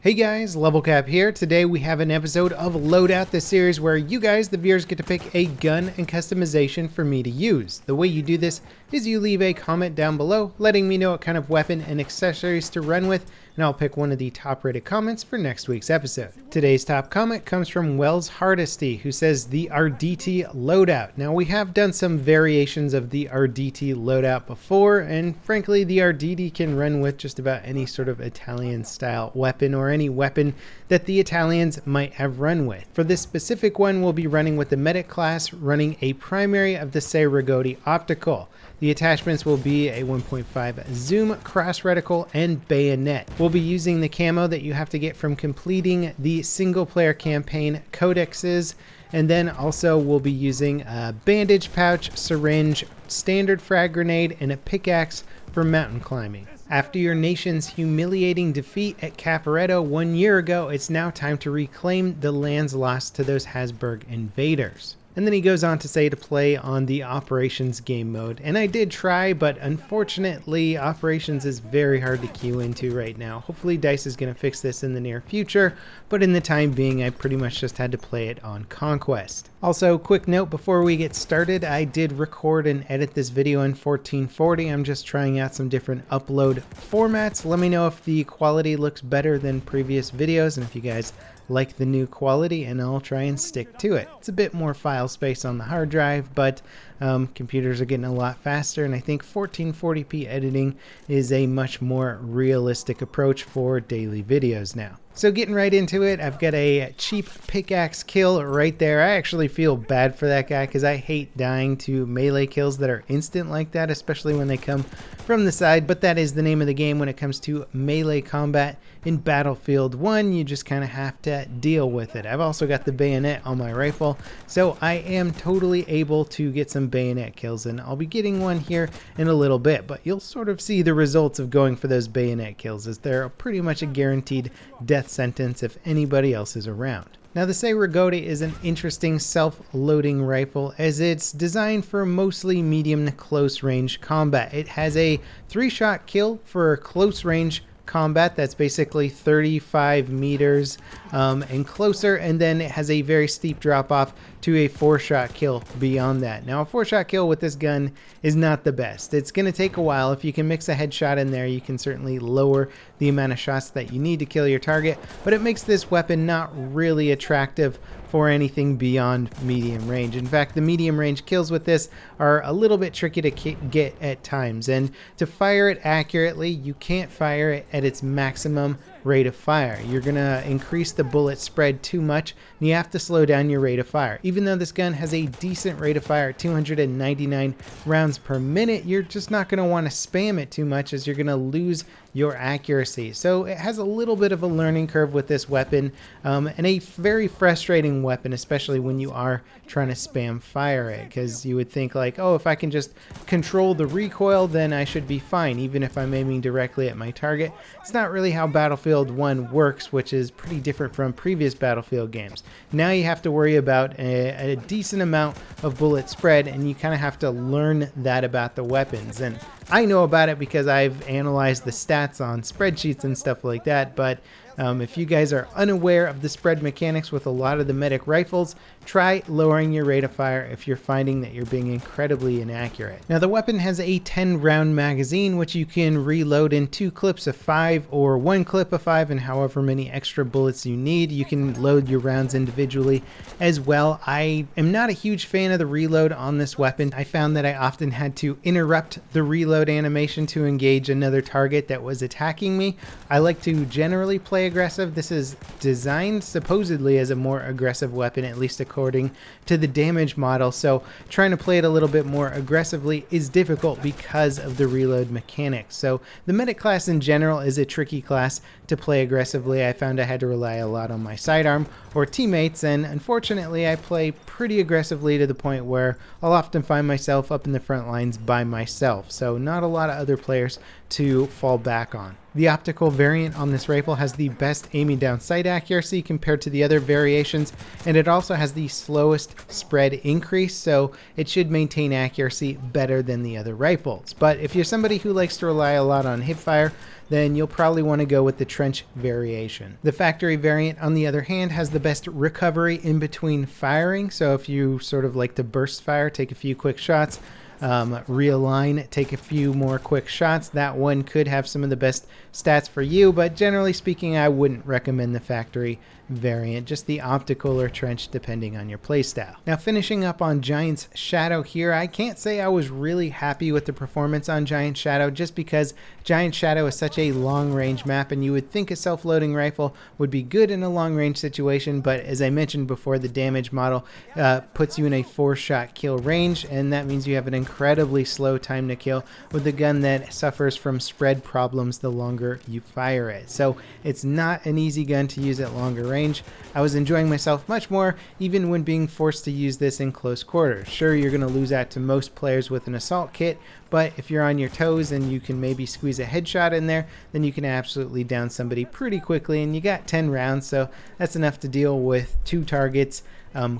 Hey guys, Level Cap here. Today we have an episode of Loadout, the series where you guys, the viewers, get to pick a gun and customization for me to use. The way you do this is you leave a comment down below letting me know what kind of weapon and accessories to run with, and I'll pick one of the top rated comments for next week's episode. Today's top comment comes from Arditi, who says the Arditi Loadout. Now we have done some variations of the Arditi Loadout before, and frankly the Arditi can run with just about any sort of Italian style weapon or any weapon that the Italians might have run with. For this specific one, we'll be running with the medic class, running a primary of the Cei-Rigotti optical. The attachments will be a 1.5 zoom, cross reticle, and bayonet. We'll be using the camo that you have to get from completing the single player campaign codexes, and then also we'll be using a bandage pouch, syringe, standard frag grenade, and a pickaxe for mountain climbing. After your nation's humiliating defeat at Caporetto 1 year ago, it's now time to reclaim the lands lost to those Habsburg invaders. And then he goes on to say to play on the Operations game mode. And I did try, but unfortunately Operations is very hard to queue into right now. Hopefully DICE is going to fix this in the near future, but in the time being I pretty much just had to play it on Conquest. Also, quick note before we get started, I did record and edit this video in 1440. I'm just trying out some different upload formats. Let me know if the quality looks better than previous videos and if you guys like the new quality, and I'll try and stick to it. It's a bit more file space on the hard drive, but computers are getting a lot faster, and I think 1440p editing is a much more realistic approach for daily videos now. So getting right into it, I've got a cheap pickaxe kill right there. I actually feel bad for that guy because I hate dying to melee kills that are instant like that, especially when they come from the side, but that is the name of the game when it comes to melee combat in Battlefield 1. You just kind of have to deal with it. I've also got the bayonet on my rifle, so I am totally able to get some bayonet kills, and I'll be getting one here in a little bit, but you'll sort of see the results of going for those bayonet kills, as they're pretty much a guaranteed death sentence if anybody else is around. Now the Cei-Rigotti is an interesting self-loading rifle as it's designed for mostly medium to close range combat. It has a 3-shot kill for close range combat that's basically 35 meters and closer, and then it has a very steep drop off to a 4-shot kill beyond that. Now a 4-shot kill with this gun is not the best. It's going to take a while. If you can mix a headshot in there, you can certainly lower the amount of shots that you need to kill your target, but it makes this weapon not really attractive for anything beyond medium range. In fact, the medium range kills with this are a little bit tricky to get at times, and to fire it accurately, you can't fire it at its maximum rate of fire. You're gonna increase the bullet spread too much, and you have to slow down your rate of fire. Even though this gun has a decent rate of fire, 299 rounds per minute, you're just not gonna want to spam it too much, as you're gonna lose your accuracy. So it has a little bit of a learning curve with this weapon, and a very frustrating weapon, especially when you are trying to spam fire it, because you would think like, oh, if I can just control the recoil, then I should be fine, even if I'm aiming directly at my target. It's not really how Battlefield 1 works, which is pretty different from previous Battlefield games. Now you have to worry about a decent amount of bullet spread, and you kind of have to learn that about the weapons. And I know about it because I've analyzed the stats on spreadsheets and stuff like that, but if you guys are unaware of the spread mechanics with a lot of the medic rifles, try lowering your rate of fire if you're finding that you're being incredibly inaccurate. Now the weapon has a 10-round magazine, which you can reload in 2 clips of 5 or 1 clip of 5, and however many extra bullets you need. You can load your rounds individually as well. I am not a huge fan of the reload on this weapon. I found that I often had to interrupt the reload animation to engage another target that was attacking me. I like to generally play aggressive. This is designed supposedly as a more aggressive weapon, at least according to the damage model, so trying to play it a little bit more aggressively is difficult because of the reload mechanics. So the medic class in general is a tricky class to play aggressively. I found I had to rely a lot on my sidearm or teammates, and unfortunately I play pretty aggressively to the point where I'll often find myself up in the front lines by myself, so not a lot of other players to fall back on. The optical variant on this rifle has the best aiming down sight accuracy compared to the other variations, and it also has the slowest spread increase, so it should maintain accuracy better than the other rifles. But if you're somebody who likes to rely a lot on hipfire, then you'll probably want to go with the trench variation. The factory variant, on the other hand, has the best recovery in between firing, so if you sort of like to burst fire, take a few quick shots, realign, take a few more quick shots, that one could have some of the best stats for you, but generally speaking, I wouldn't recommend the factory variant, just the optical or trench depending on your playstyle. Now, finishing up on Giant's Shadow here, I can't say I was really happy with the performance on Giant Shadow, just because Giant Shadow is such a long range map, and you would think a self-loading rifle would be good in a long range situation, but as I mentioned before, the damage model puts you in a 4-shot kill range, and that means you have an incredibly slow time to kill with a gun that suffers from spread problems the longer you fire it. So it's not an easy gun to use at longer range. I was enjoying myself much more even when being forced to use this in close quarters. Sure, you're going to lose out to most players with an assault kit, but if you're on your toes and you can maybe squeeze a headshot in there, then you can absolutely down somebody pretty quickly, and you got 10 rounds, so that's enough to deal with 2 targets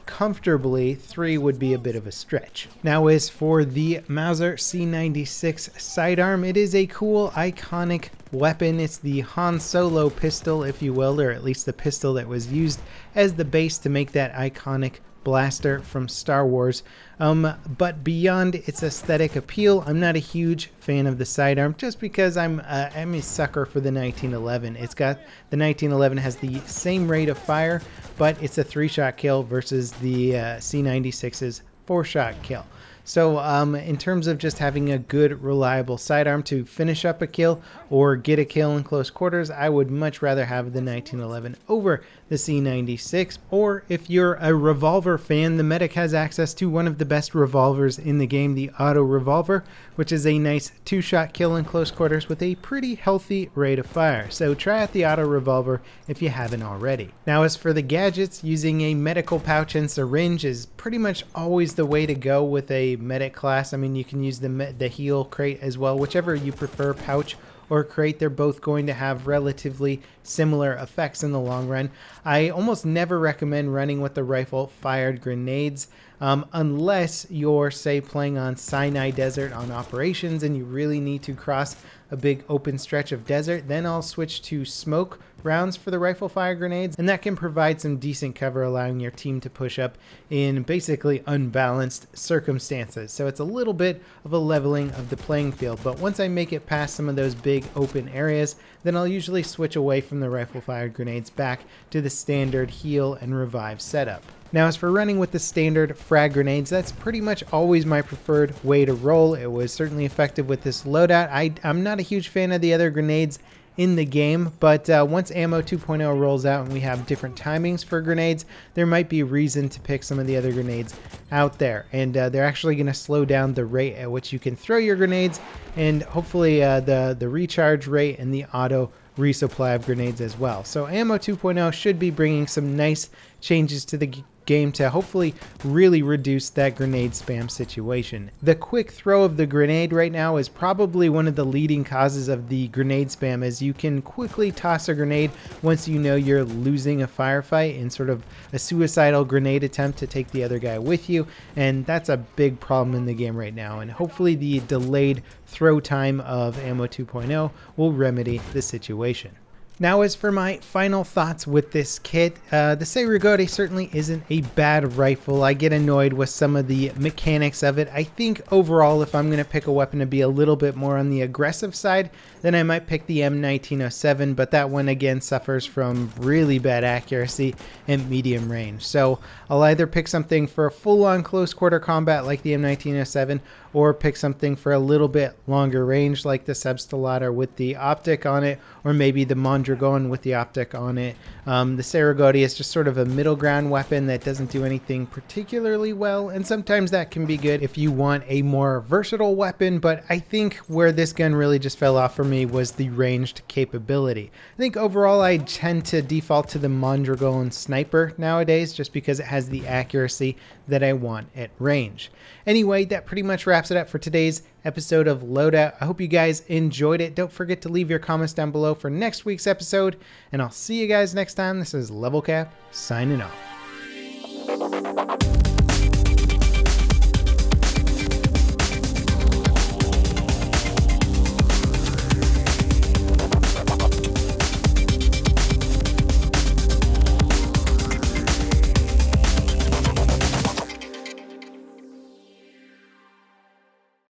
comfortably. 3 would be a bit of a stretch. Now, as for the Mauser C96 sidearm, it is a cool, iconic weapon. It's the Han Solo pistol, if you will, or at least the pistol that was used as the base to make that iconic blaster from Star Wars. But beyond its aesthetic appeal, I'm not a huge fan of the sidearm, just because I'm a sucker for the 1911. It's got, the 1911 has the same rate of fire, but it's a 3-shot kill versus the C96's 4-shot kill. So in terms of just having a good, reliable sidearm to finish up a kill or get a kill in close quarters, I would much rather have the 1911 over the C96. Or if you're a revolver fan, the Medic has access to one of the best revolvers in the game, the Auto Revolver, which is a nice 2-shot kill in close quarters with a pretty healthy rate of fire. So try out the Auto Revolver if you haven't already. Now, as for the gadgets, using a medical pouch and syringe is pretty much always the way to go with a medic class. I mean, you can use the heal crate as well, whichever you prefer, pouch or crate. They're both going to have relatively similar effects in the long run. I almost never recommend running with the rifle fired grenades unless you're, say, playing on Sinai Desert on operations and you really need to cross a big open stretch of desert. Then I'll switch to smoke rounds for the rifle fire grenades, and that can provide some decent cover, allowing your team to push up in basically unbalanced circumstances. So it's a little bit of a leveling of the playing field, but once I make it past some of those big open areas, then I'll usually switch away from the rifle fired grenades back to the standard heal and revive setup. Now, as for running with the standard frag grenades, that's pretty much always my preferred way to roll. It was certainly effective with this loadout. I'm not a huge fan of the other grenades in the game, but once Ammo 2.0 rolls out and we have different timings for grenades, there might be reason to pick some of the other grenades out there, and they're actually going to slow down the rate at which you can throw your grenades, and hopefully the recharge rate and the auto resupply of grenades as well. So Ammo 2.0 should be bringing some nice changes to the game to hopefully really reduce that grenade spam situation. The quick throw of the grenade right now is probably one of the leading causes of the grenade spam, as you can quickly toss a grenade once you know you're losing a firefight in sort of a suicidal grenade attempt to take the other guy with you, and that's a big problem in the game right now, and hopefully the delayed throw time of Ammo 2.0 will remedy the situation. Now, as for my final thoughts with this kit, the Cei-Rigotti certainly isn't a bad rifle. I get annoyed with some of the mechanics of it. I think overall, if I'm going to pick a weapon to be a little bit more on the aggressive side, then I might pick the M1907, but that one again suffers from really bad accuracy and medium range. So I'll either pick something for a full-on close quarter combat like the M1907, or pick something for a little bit longer range like the Sebstellator with the optic on it, or maybe the Mondragon with the optic on it. The Cei-Rigotti is just sort of a middle ground weapon that doesn't do anything particularly well, and sometimes that can be good if you want a more versatile weapon, but I think where this gun really just fell off for me was the ranged capability. I think overall I tend to default to the Mondragon Sniper nowadays, just because it has the accuracy that I want at range. Anyway, that pretty much wraps it up for today's episode of Loadout. I hope you guys enjoyed it. Don't forget to leave your comments down below for next week's episode, and I'll see you guys next time. This is Level Cap signing off.